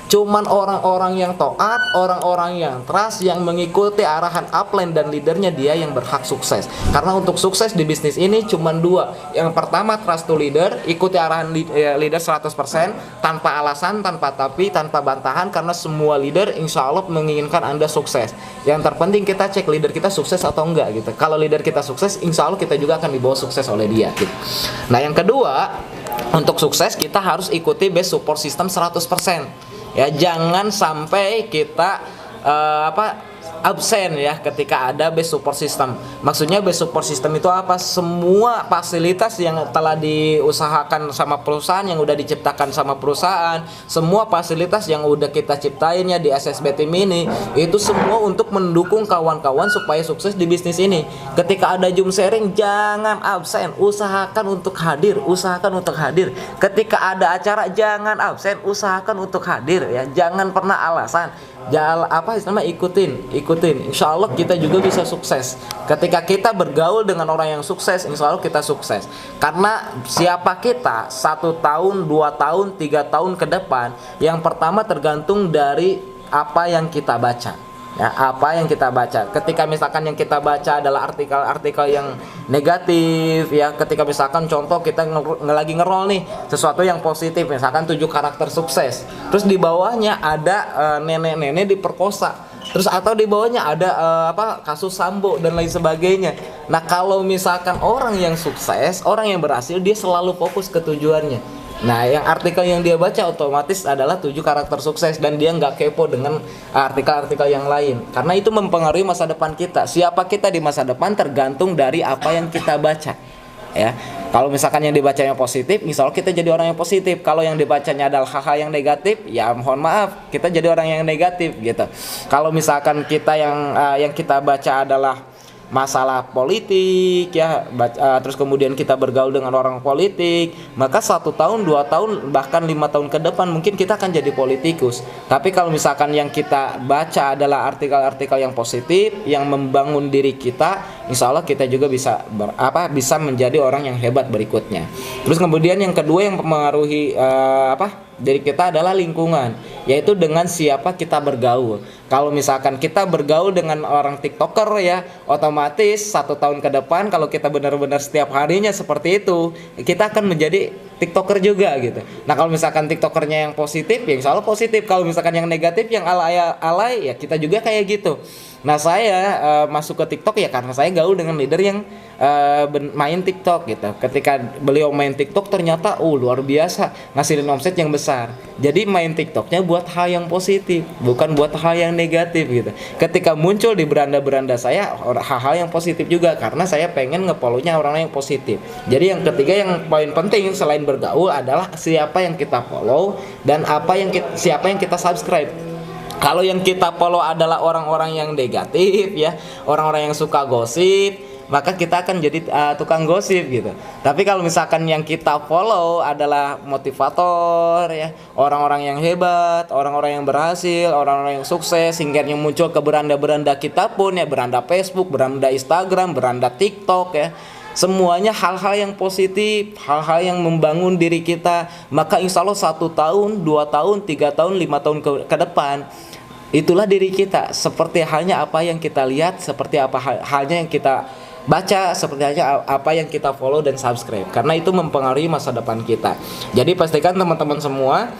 Cuman orang-orang yang taat, orang-orang yang trust, yang mengikuti arahan upline dan leadernya, dia yang berhak sukses. Karena untuk sukses di bisnis ini cuman dua. Yang pertama, trust to leader, ikuti arahan leader 100%, tanpa alasan, tanpa tapi, tanpa bantahan. Karena semua leader insya Allah menginginkan Anda sukses. Yang terpenting kita cek leader kita sukses atau enggak gitu. Kalau leader kita sukses, insya Allah kita juga akan dibawa sukses oleh dia gitu. Nah yang kedua, untuk sukses kita harus ikuti best support system 100%. Ya, jangan sampai kita absen ya ketika ada best support system. Maksudnya best support system itu apa? Semua fasilitas yang telah diusahakan sama perusahaan, yang udah diciptakan sama perusahaan, semua fasilitas yang udah kita ciptain ya di SSB Team ini, itu semua untuk mendukung kawan-kawan supaya sukses di bisnis ini. Ketika ada Zoom sharing, jangan absen, usahakan untuk hadir, usahakan untuk hadir. Ketika ada acara, jangan absen, usahakan untuk hadir ya. Jangan pernah alasan. Jangan ikutin. Insya Allah kita juga bisa sukses. Ketika kita bergaul dengan orang yang sukses, insya Allah kita sukses. Karena siapa kita 1 tahun, 2 tahun, 3 tahun ke depan, yang pertama tergantung dari apa yang kita baca. Ya, apa yang kita baca. Ketika misalkan yang kita baca adalah artikel-artikel yang negatif ya, ketika misalkan contoh kita lagi ngerol nih sesuatu yang positif, misalkan 7 karakter sukses, terus di bawahnya ada nenek-nenek diperkosa, terus atau di bawahnya ada kasus Sambo dan lain sebagainya. Nah kalau misalkan orang yang sukses, orang yang berhasil, dia selalu fokus ke tujuannya. Nah, yang artikel yang dia baca otomatis adalah 7 karakter sukses, dan dia nggak kepo dengan artikel-artikel yang lain. Karena itu mempengaruhi masa depan kita. Siapa kita di masa depan tergantung dari apa yang kita baca. Ya, kalau misalkan yang dibacanya positif, insya Allah kita jadi orang yang positif. Kalau yang dibacanya adalah hal-hal yang negatif, ya mohon maaf, kita jadi orang yang negatif gitu. Kalau misalkan kita yang kita baca adalah masalah politik ya, terus kemudian kita bergaul dengan orang politik, maka 1 tahun, 2 tahun, bahkan 5 tahun ke depan mungkin kita akan jadi politikus. Tapi kalau misalkan yang kita baca adalah artikel-artikel yang positif, yang membangun diri kita, insya Allah kita juga bisa menjadi orang yang hebat berikutnya. Terus kemudian yang kedua yang mempengaruhi dari kita adalah lingkungan, yaitu dengan siapa kita bergaul. Kalau misalkan kita bergaul dengan orang TikToker ya, otomatis 1 tahun ke depan kalau kita benar-benar setiap harinya seperti itu, kita akan menjadi TikToker juga gitu. Nah kalau misalkan TikTokernya yang positif, ya insya Allah positif. Kalau misalkan yang negatif, yang alay, ya kita juga kayak gitu. Nah saya masuk ke TikTok ya karena saya gaul dengan leader yang main TikTok gitu. Ketika beliau main TikTok ternyata luar biasa, ngasilin omset yang besar. Jadi main TikToknya buat hal yang positif, bukan buat hal yang negatif gitu. Ketika muncul di beranda-beranda saya hal-hal yang positif juga, karena saya pengen nge-follow-nya orang-orang yang positif. Jadi yang ketiga yang paling penting selain bergaul adalah siapa yang kita follow dan siapa yang kita subscribe. Kalau yang kita follow adalah orang-orang yang negatif ya, orang-orang yang suka gosip, maka kita akan jadi tukang gosip gitu. Tapi kalau misalkan yang kita follow adalah motivator ya, orang-orang yang hebat, orang-orang yang berhasil, orang-orang yang sukses, hingga yang muncul ke beranda-beranda kita pun ya, beranda Facebook, beranda Instagram, beranda TikTok ya, semuanya hal-hal yang positif, hal-hal yang membangun diri kita. Maka insya Allah 1 tahun, 2 tahun, 3 tahun, 5 tahun ke depan, itulah diri kita. Seperti halnya apa yang kita lihat, seperti apa halnya yang kita baca, seperti halnya apa yang kita follow dan subscribe. Karena itu mempengaruhi masa depan kita. Jadi pastikan teman-teman semua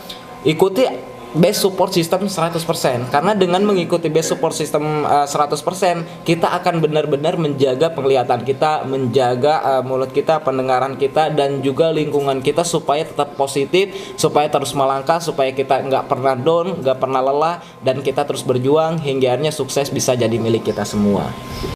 ikuti best support system 100%. Karena dengan mengikuti best support system 100%, kita akan benar-benar menjaga penglihatan kita, menjaga mulut kita, pendengaran kita, dan juga lingkungan kita supaya tetap positif, supaya terus melangkah, supaya kita nggak pernah down, nggak pernah lelah, dan kita terus berjuang hingga akhirnya sukses bisa jadi milik kita semua.